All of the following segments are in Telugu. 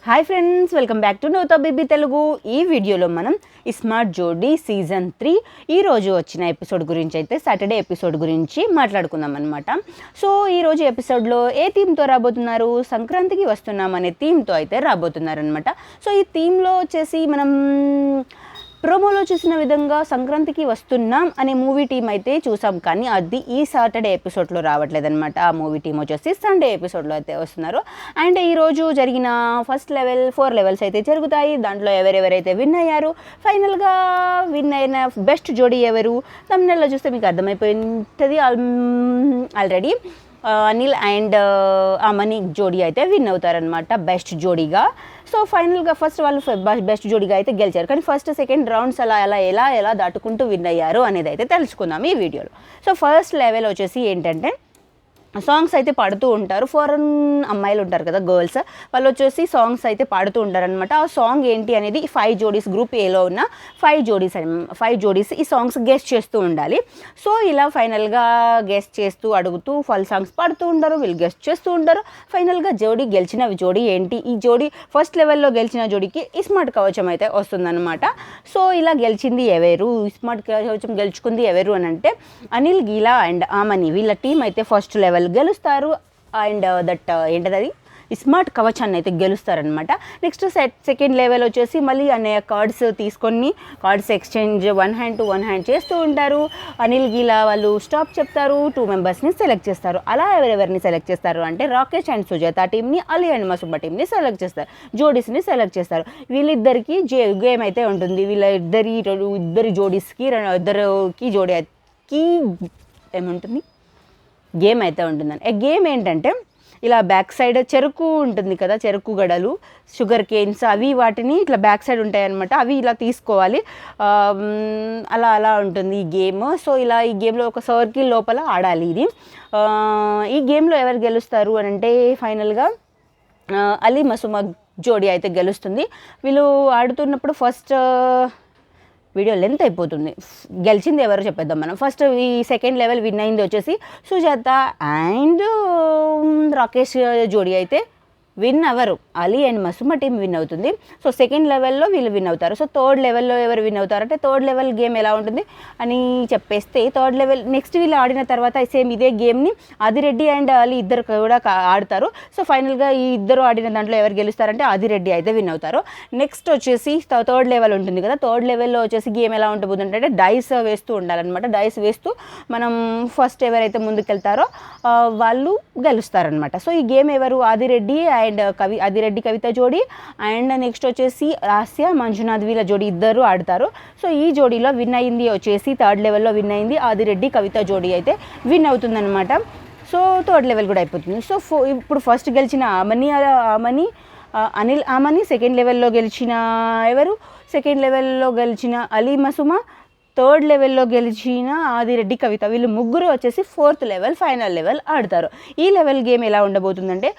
Hi friends, welcome back to నోతా బేబీ తెలుగు. ఈ వీడియోలో మనం స్మార్ట్ జోడీ సీజన్ 3 ఈరోజు వచ్చిన ఎపిసోడ్ గురించి అయితే సాటర్డే ఎపిసోడ్ గురించి మాట్లాడుకుందాం అనమాట. సో ఈరోజు ఎపిసోడ్లో ఏ థీమ్తో రాబోతున్నారు, సంక్రాంతికి వస్తున్నాం అనే థీమ్తో అయితే రాబోతున్నారనమాట. సో ఈ థీమ్లో వచ్చేసి మనం ప్రోమోలో చూసిన విధంగా సంక్రాంతికి వస్తున్నాం అనే మూవీ టీం అయితే చూసాం, కానీ అది ఈ సాటర్డే ఎపిసోడ్లో రావట్లేదనమాట. ఆ మూవీ టీం వచ్చేసి సండే ఎపిసోడ్లో అయితే వస్తున్నారు. అండ్ ఈరోజు జరిగిన ఫస్ట్ లెవెల్ 4 లెవెల్స్ అయితే జరుగుతాయి. దాంట్లో ఎవరెవరైతే విన్ అయ్యారు, ఫైనల్గా విన్ అయిన బెస్ట్ జోడీ ఎవరు, తమిళలో చూస్తే మీకు అర్థమైపోయి ఉంటుంది ఆల్రెడీ. అనిల్ అండ్ అమని జోడీ అయితే విన్ అవుతారనమాట బెస్ట్ జోడీగా. సో ఫైనల్గా ఫస్ట్ వాళ్ళు బెస్ట్ జోడీగా అయితే గెలిచారు, కానీ ఫస్ట్ సెకండ్ రౌండ్స్ ఎలా దాటుకుంటూ విన్ అయ్యారు అనేది అయితే తెలుసుకుందాం ఈ వీడియోలో. సో ఫస్ట్ లెవెల్ వచ్చేసి ఏంటంటే సాంగ్స్ అయితే పాడుతూ ఉంటారు. ఫారెన్ అమ్మాయిలు ఉంటారు కదా, గర్ల్స్, వాళ్ళు వచ్చేసి సాంగ్స్ అయితే పాడుతూ ఉంటారనమాట. ఆ సాంగ్ ఏంటి అనేది 5 జోడీస్, గ్రూప్ ఏలో ఉన్న 5 జోడీస్ ఈ సాంగ్స్ గెస్ట్ చేస్తూ ఉండాలి. సో ఇలా ఫైనల్గా గెస్ట్ చేస్తూ అడుగుతూ వాళ్ళు సాంగ్స్ పాడుతూ ఉంటారు, వీళ్ళు గెస్ట్ చేస్తూ ఉంటారు. ఫైనల్గా గెలిచిన జోడీ ఏంటి, ఈ జోడీ ఫస్ట్ లెవెల్లో గెలిచిన జోడీకి స్మార్ట్ కవచం అయితే వస్తుందన్నమాట. సో ఇలా గెలిచింది ఎవరు, స్మార్ట్ కవచం గెలుచుకుంది ఎవరు అని అంటే అనిల్, గీలా అండ్ ఆమని, వీళ్ళ టీం అయితే ఫస్ట్ లెవెల్ గెలుస్తారు. అండ్ దట్ ఏంటది స్మార్ట్ కవచాన్ని అయితే గెలుస్తారనమాట. నెక్స్ట్ సెకండ్ లెవెల్ వచ్చేసి మళ్ళీ అన్నయ్య కార్డ్స్ తీసుకొని cards exchange 1 hand to 1 hand చేస్తూ ఉంటారు. అనిల్, గీలా వాళ్ళు స్టాప్ చెప్తారు, 2 మెంబర్స్ని సెలెక్ట్ చేస్తారు. అలా ఎవరెవరిని సెలెక్ట్ చేస్తారు అంటే రాకేష్ అండ్ సుజాత టీంని, అలీ అండ్ మసుబ్బ టీంని సెలెక్ట్ చేస్తారు, జోడీస్ని సెలెక్ట్ చేస్తారు. వీళ్ళిద్దరికి గేమ్ అయితే ఉంటుంది. ఇద్దరి జోడీస్కి జోడీకి ఏముంటుంది, గేమ్ అయితే ఉంటుందని. గేమ్ ఏంటంటే ఇలా బ్యాక్ సైడ్ చెరుకు ఉంటుంది కదా, చెరుకు గడలు, షుగర్ కేన్స్, అవి వాటిని ఇట్లా బ్యాక్ సైడ్ ఉంటాయన్నమాట. అవి ఇలా తీసుకోవాలి. అలా ఉంటుంది ఈ గేమ్. సో ఇలా ఈ గేమ్లో ఒక సర్కిల్ లోపల ఆడాలి ఇది. ఈ గేమ్లో ఎవరు గెలుస్తారు అని అంటే ఫైనల్గా అలీ మసుమ జోడీ అయితే గెలుస్తుంది. వీళ్ళు ఆడుతున్నప్పుడు ఫస్ట్ వీడియో లెంత్ అయిపోతుంది. గెలిచింది ఎవరో చెప్పేద్దాం మనం. ఫస్ట్ ఈ సెకండ్ లెవెల్ విన్ అయింది వచ్చేసి సుజాత అండ్ రాకేష్ జోడీ అయితే విన్ అవ్వరు, అలీ అండ్ మసుమ టీం విన్ అవుతుంది. సో సెకండ్ లెవెల్లో వీళ్ళు విన్ అవుతారు. సో థర్డ్ లెవెల్లో ఎవరు విన్ అవుతారంటే థర్డ్ లెవెల్ గేమ్ ఎలా ఉంటుంది అని చెప్పేస్తే, థర్డ్ లెవెల్ నెక్స్ట్ వీళ్ళు ఆడిన తర్వాత సేమ్ ఇదే గేమ్ని ఆదిరెడ్డి అండ్ అలీ ఇద్దరు కూడా ఆడతారు. సో ఫైనల్గా ఈ ఇద్దరు ఆడిన దాంట్లో ఎవరు గెలుస్తారంటే ఆదిరెడ్డి అయితే విన్ అవుతారు. నెక్స్ట్ వచ్చేసి థర్డ్ లెవెల్ ఉంటుంది కదా, థర్డ్ లెవెల్లో వచ్చేసి గేమ్ ఎలా ఉంటుంది అంటే డైస్ వేస్తూ ఉండాలన్నమాట. డైస్ వేస్తూ మనం ఫస్ట్ ఎవరైతే ముందుకెళ్తారో వాళ్ళు గెలుస్తారనమాట. సో ఈ గేమ్ ఎవరు, ఆదిరెడ్డి అండ్ ఆదిరెడ్డి కవిత జోడీ అండ్ నెక్స్ట్ వచ్చేసి లాస్య మంజునాథ్ వీళ్ళ జోడీ ఇద్దరు ఆడతారు. సో ఈ జోడీలో విన్ అయింది వచ్చేసి థర్డ్ లెవెల్లో విన్ అయింది ఆదిరెడ్డి కవిత జోడీ అయితే విన్ అవుతుందన్నమాట. సో థర్డ్ లెవెల్ కూడా అయిపోతుంది. సో ఇప్పుడు ఫస్ట్ గెలిచిన అనిల్ ఆమని, సెకండ్ లెవెల్లో గెలిచిన సెకండ్ లెవెల్లో గెలిచిన అలీ మసుమ, థర్డ్ లెవెల్లో గెలిచిన ఆదిరెడ్డి కవిత, వీళ్ళు ముగ్గురు వచ్చేసి ఫోర్త్ లెవెల్ ఫైనల్ లెవెల్ ఆడతారు. ఈ లెవెల్ గేమ్ ఎలా ఉండబోతుందంటే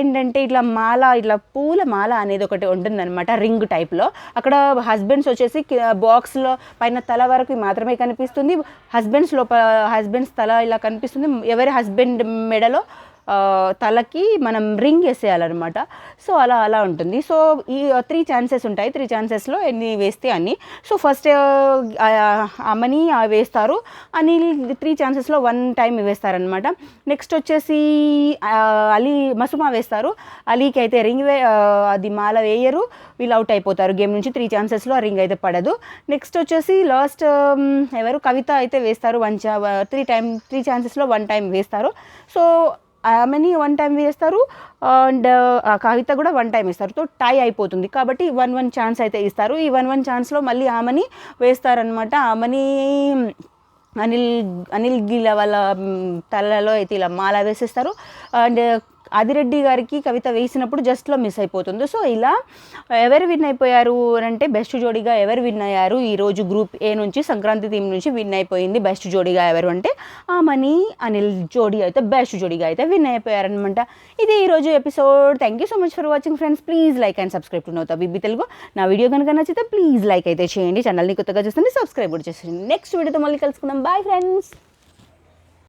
ఏంటంటే ఇట్లా పూల మాల అనేది ఒకటి ఉంటుందన్నమాట, రింగ్ టైప్లో. అక్కడ హస్బెండ్స్ వచ్చేసి బాక్స్లో పైన తల వరకు మాత్రమే కనిపిస్తుంది. హస్బెండ్స్ తల ఇలా కనిపిస్తుంది. ఎవరి హస్బెండ్ మెడలో తలకి మనం రింగ్ వేసేయాలన్నమాట. సో అలా ఉంటుంది. సో ఈ 3 ఛాన్సెస్ ఉంటాయి. 3 ఛాన్సెస్లో ఎన్ని వేస్తే అన్ని. సో ఫస్ట్ అమని వేస్తారు, అనిల్ 3 ఛాన్సెస్లో 1 టైం వేస్తారనమాట. నెక్స్ట్ వచ్చేసి అలీ మసుమ వేస్తారు, అలీకి అయితే రింగ్ అది మాల వేయరు, వీళ్ళు అవుట్ అయిపోతారు గేమ్ నుంచి. 3 ఛాన్సెస్లో ఆ రింగ్ అయితే పడదు. నెక్స్ట్ వచ్చేసి లాస్ట్ ఎవరు కవిత అయితే వేస్తారు, 3 ఛాన్సెస్లో 1 టైం వేస్తారు. సో ఆమెని 1 టైం వేస్తారు అండ్ కవిత కూడా 1 టైం ఇస్తారు. సో టై అయిపోతుంది కాబట్టి 1 ఛాన్స్ అయితే ఇస్తారు. ఈ 1 ఛాన్స్లో మళ్ళీ ఆమెని వేస్తారనమాట. ఆమెని అనిల్ గీల వాళ్ళ తలలో అయితే ఇలా మాల వేసేస్తారు. అండ్ ఆదిరెడ్డి గారికి కవిత వేసినప్పుడు జస్ట్లో మిస్ అయిపోతుంది. సో ఇలా ఎవరు విన్ అయిపోయారు అంటే బెస్ట్ జోడీగా ఎవరు విన్ అయ్యారు ఈరోజు గ్రూప్ ఏ నుంచి, సంక్రాంతి థీమ్ నుంచి విన్ అయిపోయింది బెస్ట్ జోడీగా ఎవరు అంటే ఆమని అనిల్ జోడీ అయితే బెస్ట్ జోడీగా అయితే విన్ అయిపోయారనమాట. ఇది ఈరోజు episode. Thank you so much for watching friends. Please like and subscribe to నోతా బేబీ తెలుగు. నా వీడియో కనుక నచ్చితే ప్లీజ్ లైక్ అయితే చేయండి. ఛానల్ని కొత్తగా చూస్తుంటే సబ్స్క్రైబ్ కూడా చేసేయండి. నెక్స్ట్ వీడియోతో మళ్ళీ కలుసుకుందాం. Bye friends.